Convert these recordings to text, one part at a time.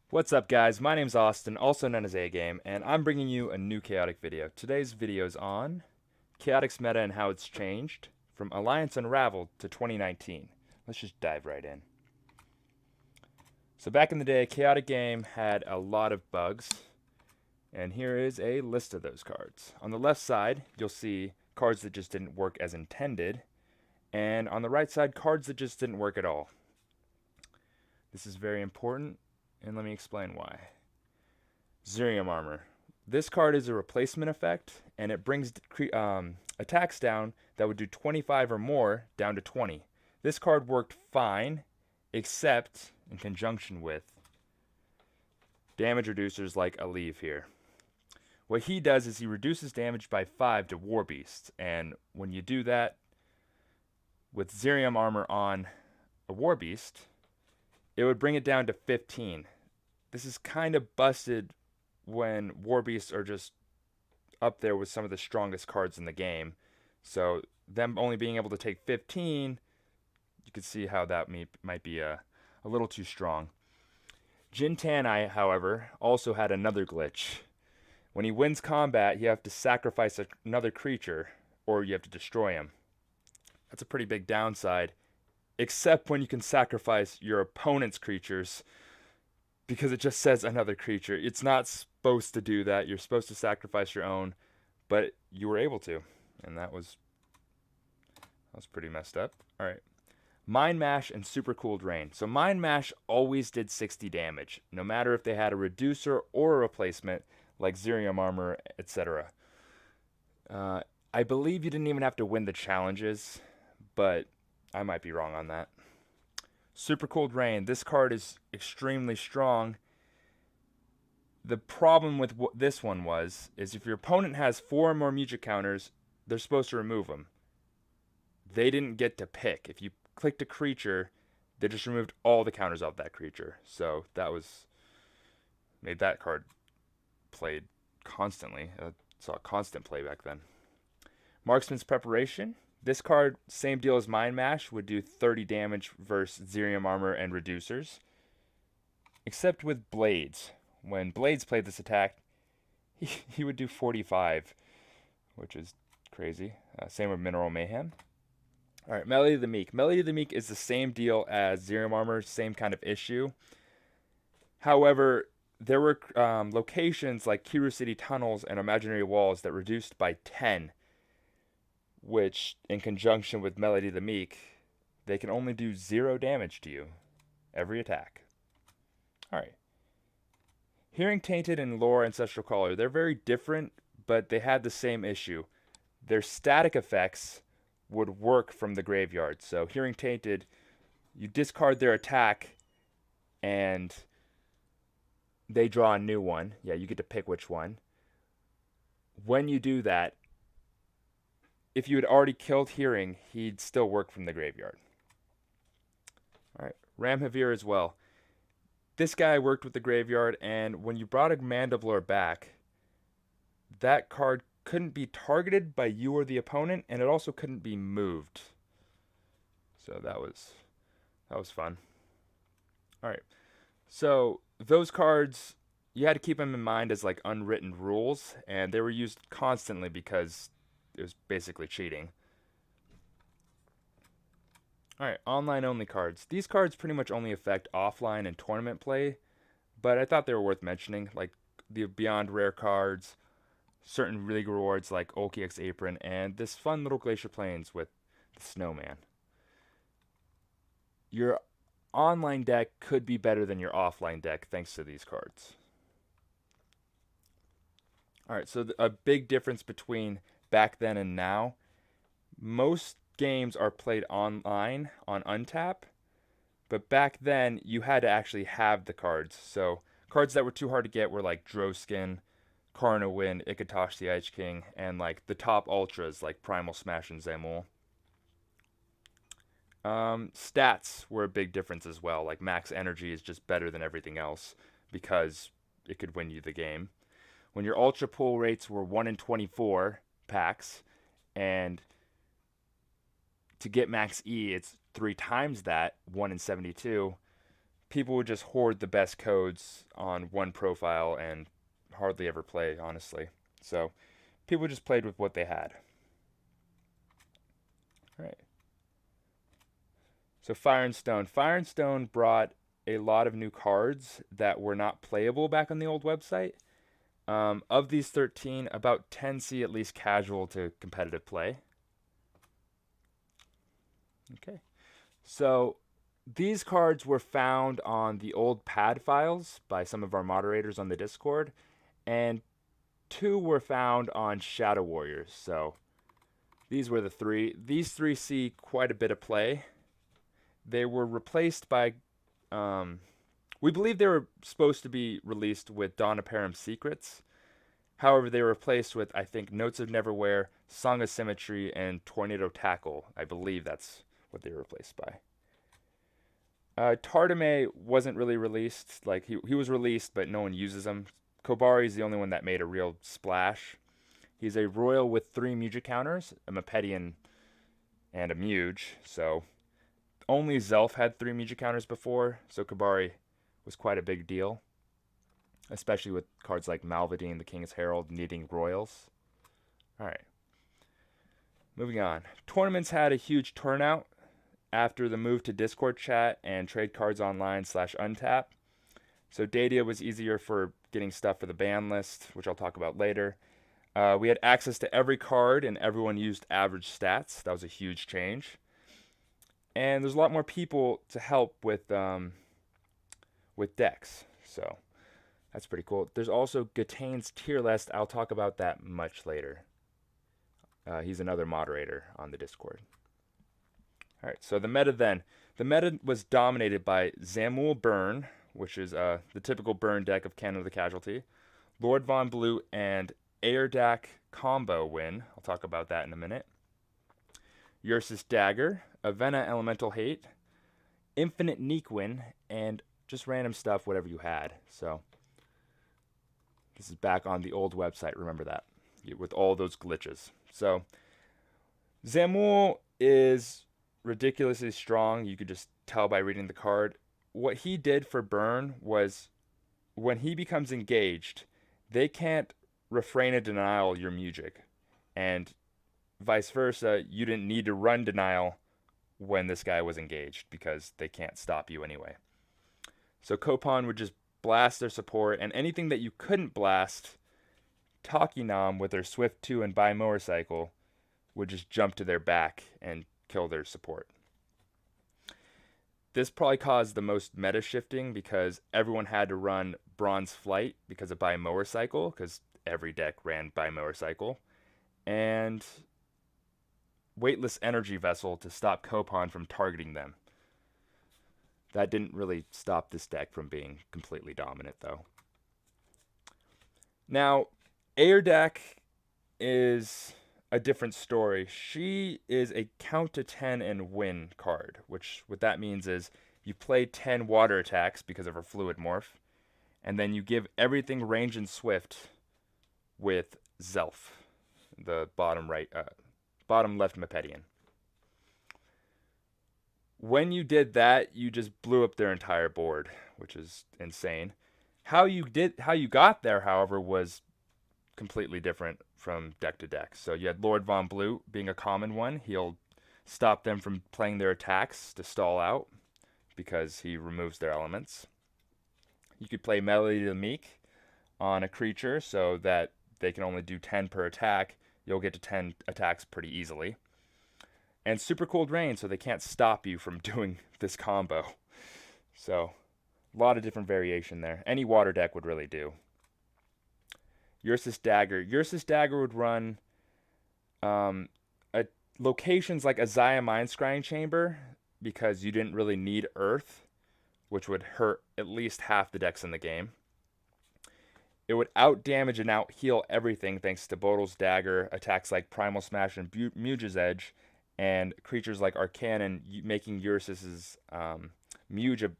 What's up, guys? My name's Austin, also known as A-Game, and I'm bringing you a new Chaotic video. Today's video is on Chaotic's meta and how it's changed from Alliance Unraveled to 2019. Let's just dive right in. So back in the day, Chaotic game had a lot of bugs, and here is a list of those cards. On the left side, you'll see cards that just didn't work as intended, and on the right side, cards that just didn't work at all. This is very important, and let me explain why. Zerium Armor. This card is a replacement effect, and it brings attacks down that would do 25 or more down to 20. This card worked fine, except in conjunction with damage reducers like Aleve here. What he does is he reduces damage by 5 to War Beast, and when you do that with Zerium Armor on a War Beast, it would bring it down to 15. This is kind of busted when War Beasts are just up there with some of the strongest cards in the game. So them only being able to take 15, you can see how that might be a little too strong. Jin Tanai, however, also had another glitch. When he wins combat, you have to sacrifice another creature, or you have to destroy him. That's a pretty big downside, except when you can sacrifice your opponent's creatures, because it just says another creature. It's not supposed to do that. You're supposed to sacrifice your own, but you were able to, and that was pretty messed up. All right. Mind Mash and Super Cooled Rain. So Mind Mash always did 60 damage, no matter if they had a reducer or a replacement like Zerium Armor, etc. I believe you didn't even have to win the challenges, but I might be wrong on that. Super Cold Rain. This card is extremely strong. The problem with this one is if your opponent has 4 or more music counters, they're supposed to remove them. They didn't get to pick. If you clicked a creature, they just removed all the counters off that creature. So that made that card played constantly. Saw a constant play back then. Marksman's Preparation. This card, same deal as Mind Mash, would do 30 damage versus Zerium Armor and Reducers. Except with Blades. When Blades played this attack, he would do 45, which is crazy. Same with Mineral Mayhem. Alright, Melody of the Meek. Melody of the Meek is the same deal as Zerium Armor, same kind of issue. However, there were locations like Kiru City Tunnels and Imaginary Walls that reduced by 10, which, in conjunction with Melody the Meek, they can only do 0 damage to you every attack. Alright. Hearing Tainted and Lore Ancestral Caller, they're very different, but they had the same issue. Their static effects would work from the graveyard. So Hearing Tainted, you discard their attack, and they draw a new one. Yeah, you get to pick which one. When you do that, if you had already killed Hearing, he'd still work from the graveyard. Alright, Ramhavir as well. This guy worked with the graveyard, and when you brought a Mandiblore back, that card couldn't be targeted by you or the opponent, and it also couldn't be moved. So that was fun. Alright, so those cards, you had to keep them in mind as like unwritten rules, and they were used constantly because it was basically cheating. Alright, online only cards. These cards pretty much only affect offline and tournament play, but I thought they were worth mentioning, like the Beyond Rare cards, certain league rewards like Olkiek's Apron, and this fun little Glacier Plains with the Snowman. Your online deck could be better than your offline deck thanks to these cards. Alright, so a big difference between back then and now. Most games are played online on Untap, but back then you had to actually have the cards. So cards that were too hard to get were like Droskin, Karna Wind, Ikatosh the Ice King, and like the top ultras like Primal Smash and Zamul. Stats were a big difference as well. Like max energy is just better than everything else because it could win you the game. When your ultra pull rates were 1 in 24 packs, and to get max E, it's 3 times that, 1 in 72. people would just hoard the best codes on one profile and hardly ever play, honestly. So people just played with what they had. All right. So Fire and Stone. Fire and Stone brought a lot of new cards that were not playable back on the old website. Of these 13, about 10 see at least casual to competitive play. Okay. So these cards were found on the old pad files by some of our moderators on the Discord, and 2 were found on Shadow Warriors. So these were the 3. These 3 see quite a bit of play. They were replaced by, we believe they were supposed to be released with Dawn of Param's Secrets. However, they were replaced with, I think, Notes of Neverwhere, Song of Symmetry, and Tornado Tackle. I believe that's what they were replaced by. Tardame wasn't really released. Like, he was released, but no one uses him. Kobari is the only one that made a real splash. He's a royal with 3 Mugic counters, a Mepedian, and a Muge. So only Zelf had 3 Mugic counters before, so Kobari was quite a big deal, especially with cards like Malvadine, the King's Herald, needing royals. All right. Moving on. Tournaments had a huge turnout after the move to Discord chat and trade cards online /untap. So Dadia was easier for getting stuff for the ban list, which I'll talk about later. We had access to every card, and everyone used average stats. That was a huge change. And there's a lot more people to help with decks. So that's pretty cool. There's also Gatane's tier list. I'll talk about that much later. He's another moderator on the Discord. All right, so the meta then. The meta was dominated by Zamul Burn, which is the typical burn deck of Canon of the Casualty, Lord Von Blue, and Airdak combo win. I'll talk about that in a minute. Ursus Dagger, Avena Elemental Hate, Infinite Neek win, and just random stuff, whatever you had. So this is back on the old website, remember that, with all those glitches. So Zamul is ridiculously strong. You could just tell by reading the card. What he did for burn was when he becomes engaged, they can't refrain a denial your Mugic. And vice versa, you didn't need to run denial when this guy was engaged because they can't stop you anyway. So Copan would just blast their support, and anything that you couldn't blast, Takinam with their Swift 2 and Bi-Motorcycle would just jump to their back and kill their support. This probably caused the most meta shifting because everyone had to run Bronze Flight because of Bi-Motorcycle, because every deck ran Bi-Motorcycle, and Weightless Energy Vessel to stop Copan from targeting them. That didn't really stop this deck from being completely dominant, though. Now, Airdak is a different story. She is a count to 10 and win card, which what that means is you play 10 water attacks because of her fluid morph, and then you give everything range and swift with Zelf, the bottom left Mepedian. When you did that, you just blew up their entire board, which is insane. How you got there, however, was completely different from deck to deck. So you had Lord Von Blue being a common one. He'll stop them from playing their attacks to stall out because he removes their elements. You could play Melody the Meek on a creature so that they can only do 10 per attack. You'll get to 10 attacks pretty easily. And Super Cold Rain, so they can't stop you from doing this combo. So a lot of different variation there. Any water deck would really do. Ursus Dagger. Ursus Dagger would run locations like Azaya Mind Scrying Chamber because you didn't really need Earth, which would hurt at least half the decks in the game. It would out-damage and out-heal everything thanks to Bodil's Dagger, attacks like Primal Smash and Muge's Edge, and creatures like Arcanon making Ursus's Muge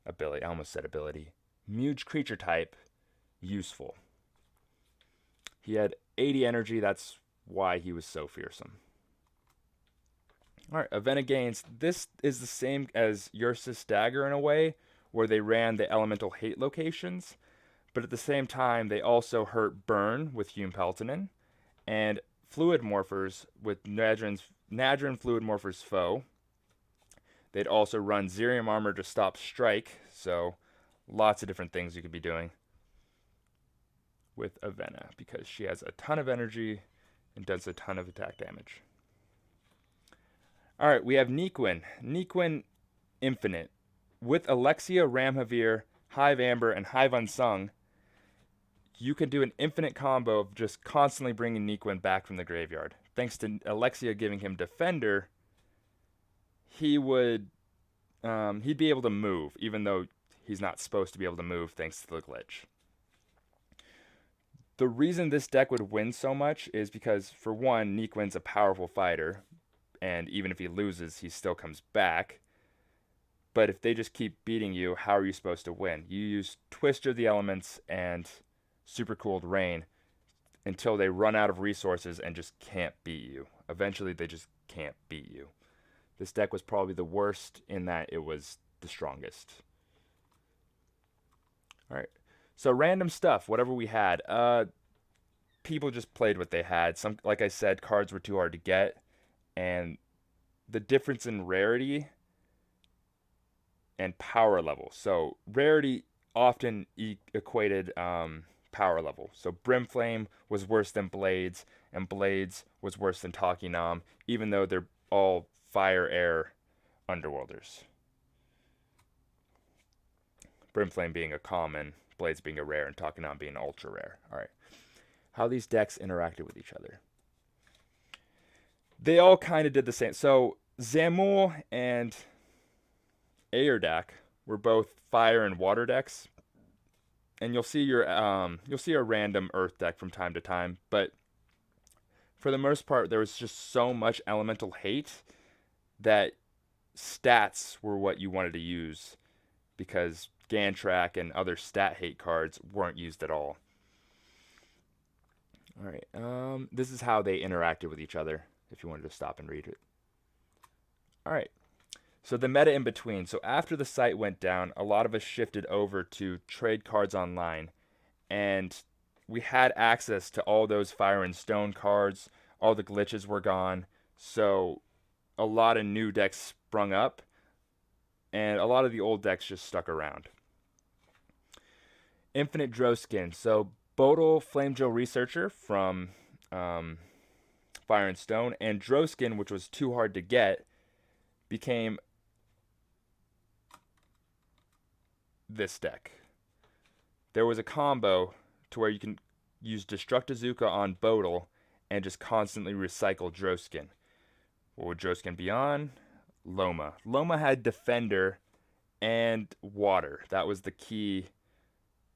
ability, I almost said ability, Muge creature type useful. He had 80 energy, that's why he was so fearsome. Alright, Avena Gains. This is the same as Ursus Dagger in a way, where they ran the elemental hate locations, but at the same time, they also hurt burn with Hume Peltonen, and fluid morphers with Nadrin fluid morphers foe. They'd also run Zerium armor to stop strike, so lots of different things you could be doing with Avena, because she has a ton of energy and does a ton of attack damage. Alright, we have Nequin. Nequin Infinite. With Alexia, Ramhavir, Hive Amber, and Hive Unsung, you can do an infinite combo of just constantly bringing Nequin back from the graveyard. Thanks to Alexia giving him Defender, he'd be able to move, even though he's not supposed to be able to move thanks to the glitch. The reason this deck would win so much is because, for one, Nequin's a powerful fighter, and even if he loses, he still comes back. But if they just keep beating you, how are you supposed to win? You use Twister of the Elements and Super Cooled Rain until they run out of resources and just can't beat you. Eventually, they just can't beat you. This deck was probably the worst in that it was the strongest. Alright, so random stuff, whatever we had. People just played what they had. Some, like I said, cards were too hard to get, and the difference in rarity and power level. So rarity often equated power level. So Brimflame was worse than Blades, and Blades was worse than Takinam, even though they're all fire air underworlders. Brimflame being a common, Blades being a rare, and Takinam being ultra rare. Alright. How these decks interacted with each other. They all kind of did the same. So Zamul and Aerdak were both fire and water decks, and you'll see a random earth deck from time to time, but for the most part there was just so much elemental hate that stats were what you wanted to use, because Gantrak and other stat hate cards weren't used at all. Alright, this is how they interacted with each other, if you wanted to stop and read it. Alright, so the meta in between. So after the site went down, a lot of us shifted over to trade cards online, and we had access to all those Fire and Stone cards. All the glitches were gone, so a lot of new decks sprung up, and a lot of the old decks just stuck around. Infinite Droskin. So Bodal Flamejoe Researcher from Fire and Stone, and Droskin, which was too hard to get, became this deck. There was a combo to where you can use Destructizuka on Bodal and just constantly recycle Droskin. What would Droskin be on? Loma. Loma had Defender and Water. That was the key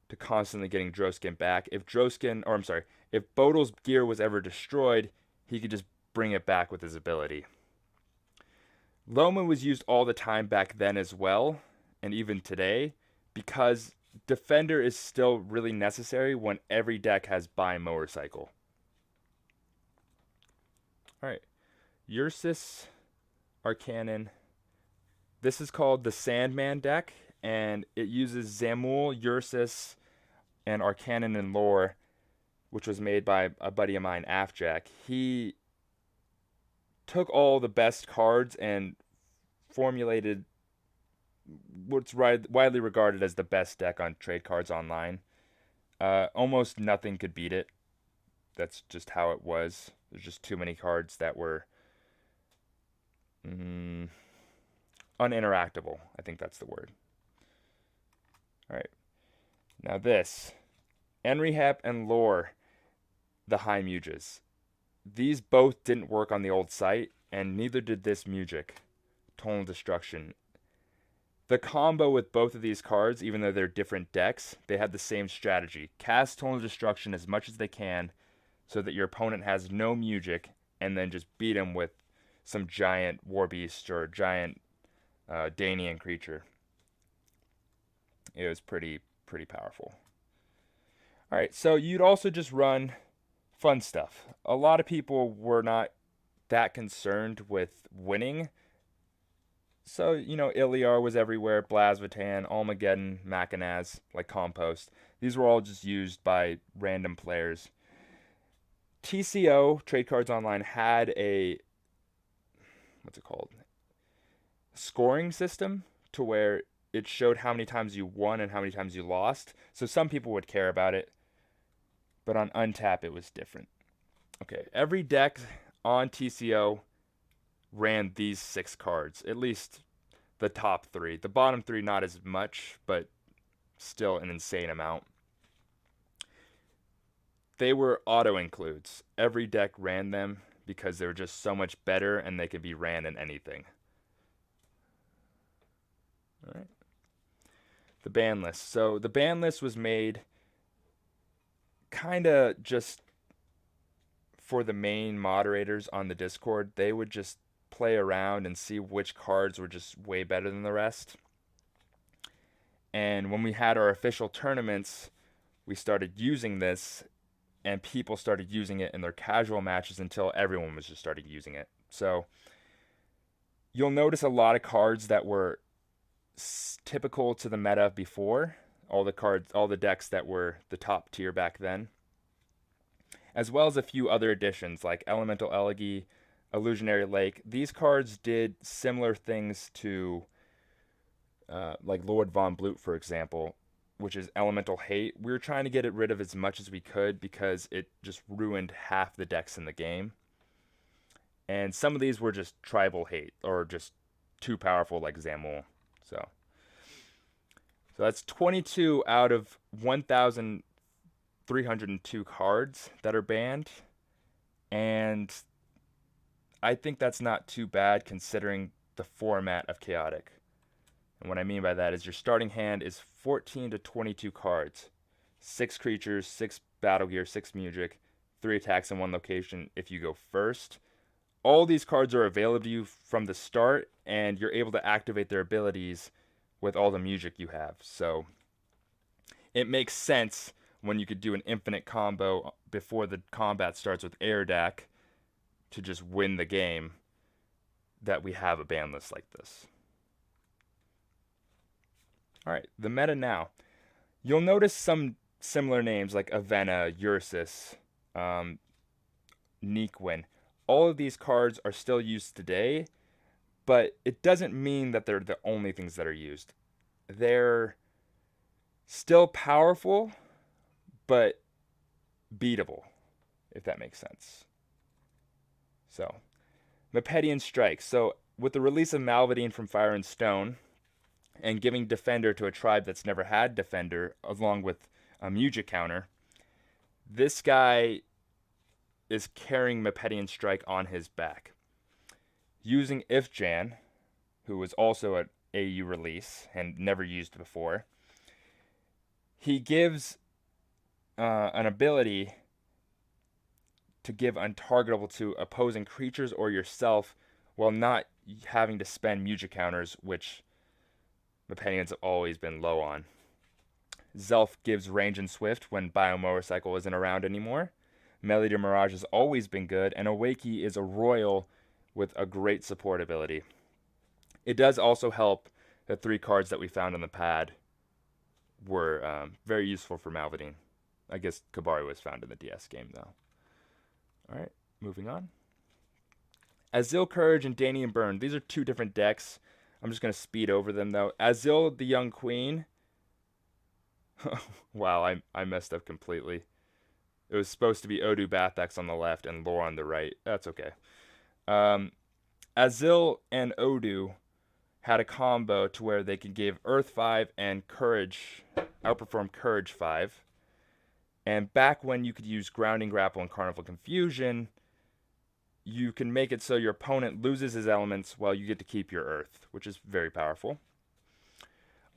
to constantly getting Droskin back. If Bodal's gear was ever destroyed, he could just bring it back with his ability. Loma was used all the time back then as well, and even today, because Defender is still really necessary when every deck has Bi-Mower Cycle. Alright, Ursus Arcanon. This is called the Sandman deck, and it uses Zamul, Ursus, and Arcanon and Lore, which was made by a buddy of mine, Afjack. He took all the best cards and formulated what's widely regarded as the best deck on trade cards online. Almost nothing could beat it. That's just how it was. There's just too many cards that were uninteractable. I think that's the word. Alright. Now this. Enrihep and Lore, the High Muges. These both didn't work on the old site, and neither did this Mujic, Tonal Destruction. The combo with both of these cards, even though they're different decks, they had the same strategy. Cast Tonal Destruction as much as they can so that your opponent has no Mujic, and then just beat him with some giant Warbeast or giant Danian creature. It was pretty powerful. Alright, so you'd also just run fun stuff. A lot of people were not that concerned with winning, So, Iliar was everywhere, Blazvitan, Almageddon, Machinaz, like Compost. These were all just used by random players. TCO, Trade Cards Online, had a, what's it called? Scoring system to where it showed how many times you won and how many times you lost. So some people would care about it, but on Untap it was different. Okay, every deck on TCO ran these 6 cards, at least the top 3. The bottom 3 not as much, but still an insane amount. They were auto includes. Every deck ran them because they were just so much better and they could be ran in anything. All right. The ban list. So the ban list was made kind of just for the main moderators on the Discord. They would just play around and see which cards were just way better than the rest. And when we had our official tournaments, we started using this, and people started using it in their casual matches until everyone was just started using it. So you'll notice a lot of cards that were typical to the meta before, all the decks that were the top tier back then, as well as a few other additions like Elemental Elegy, Illusionary Lake. These cards did similar things to like Lord Von Blute, for example, which is Elemental Hate. We were trying to get it rid of as much as we could because it just ruined half the decks in the game. And some of these were just Tribal Hate, or just too powerful like Zamul. So that's 22 out of 1,302 cards that are banned. And I think that's not too bad considering the format of Chaotic. And what I mean by that is your starting hand is 14 to 22 cards. 6 creatures, 6 battle gear, 6 music, 3 attacks in 1 location if you go first. All these cards are available to you from the start, and you're able to activate their abilities with all the music you have. So it makes sense when you could do an infinite combo before the combat starts with Airdac to just win the game that we have a ban list like this. All right, the meta now. You'll notice some similar names like Avena, Ursus, Nequin. All of these cards are still used today, but it doesn't mean that they're the only things that are used. They're still powerful, but beatable, if that makes sense. So, Mepedian Strike. So, with the release of Malvadine from Fire and Stone, and giving Defender to a tribe that's never had Defender, along with a music counter, this guy is carrying Mepedian Strike on his back. Using Ifjan, who was also an AU release and never used before, he gives an ability to give untargetable to opposing creatures or yourself while not having to spend music counters, which Mepedians have always been low on. Zelf gives range and swift when Biomotorcycle isn't around anymore. Melee to Mirage has always been good, and Awakey is a royal with a great support ability. It does also help the 3 cards that we found on the pad were very useful for Malvadine. I guess Kabari was found in the DS game, though. Alright, moving on. Azil Courage and Danian Burn. These are 2 different decks. I'm just going to speed over them, though. Azil, the Young Queen. Wow, I messed up completely. It was supposed to be Odu Bathax on the left and Lore on the right. That's okay. Azil and Odu had a combo to where they could give Earth 5 and Courage, outperform Courage 5. And back when you could use Grounding Grapple and Carnival Confusion, you can make it so your opponent loses his elements while you get to keep your Earth, which is very powerful.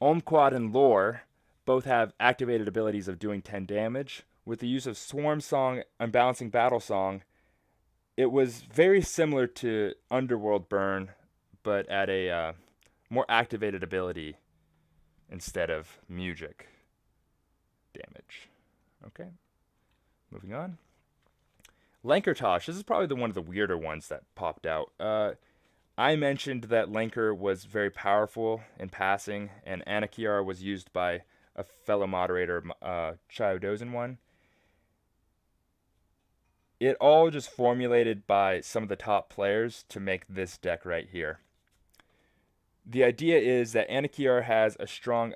Omquad and Lore both have activated abilities of doing 10 damage. With the use of Swarm Song and Balancing Battle Song, it was very similar to Underworld Burn, but at a more activated ability instead of music damage. Okay, moving on. Lankertosh, this is probably one of the weirder ones that popped out. I mentioned that Lenker was very powerful in passing, and Anakiar was used by a fellow moderator, Chiodozen one. It all just formulated by some of the top players to make this deck right here. The idea is that Anakiar has a strong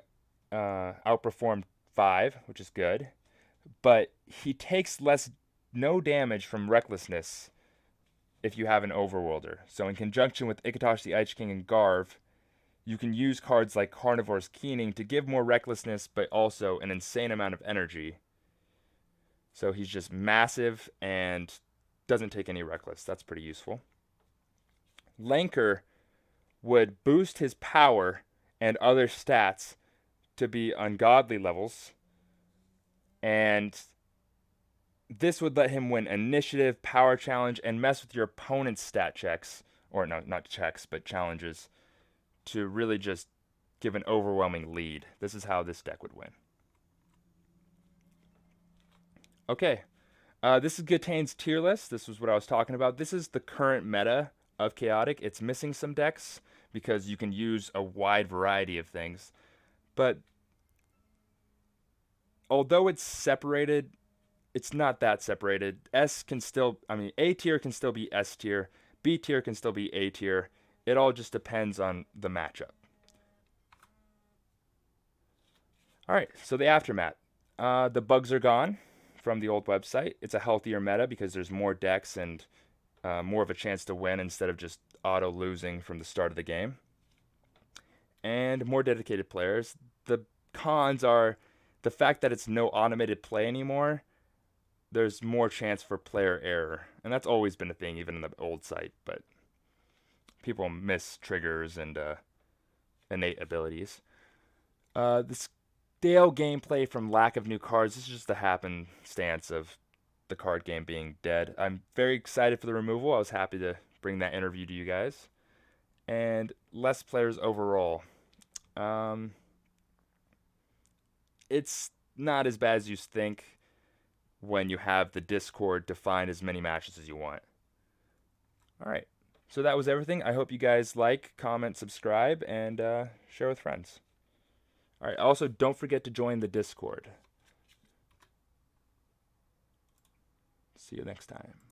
outperform 5, which is good, but he takes no damage from Recklessness if you have an Overworlder. So in conjunction with Ikatosh the Ice King and Garv, you can use cards like Carnivore's Keening to give more Recklessness, but also an insane amount of energy. So he's just massive and doesn't take any Reckless. That's pretty useful. Lanker would boost his power and other stats to be ungodly levels, and this would let him win initiative, power challenge, and mess with your opponent's stat checks, or no, not checks, but challenges, to really just give an overwhelming lead. This is how this deck would win. Okay, this is Gatane's tier list. This was what I was talking about. This is the current meta of Chaotic. It's missing some decks because you can use a wide variety of things. But although it's separated, it's not that separated. A tier can still be S tier, B tier can still be A tier. It all just depends on the matchup. All right, so the aftermath. The bugs are gone from the old website. It's a healthier meta because there's more decks and more of a chance to win instead of just auto losing from the start of the game. And more dedicated players. The cons are the fact that it's no automated play anymore. There's more chance for player error. And that's always been a thing, even in the old site. But people miss triggers and innate abilities. The stale gameplay from lack of new cards. This is just the happenstance of the card game being dead. I'm very excited for the removal. I was happy to bring that interview to you guys. And less players overall. It's not as bad as you think when you have the Discord to find as many matches as you want. All right. So that was everything. I hope you guys like, comment, subscribe, and share with friends. All right. Also, don't forget to join the Discord. See you next time.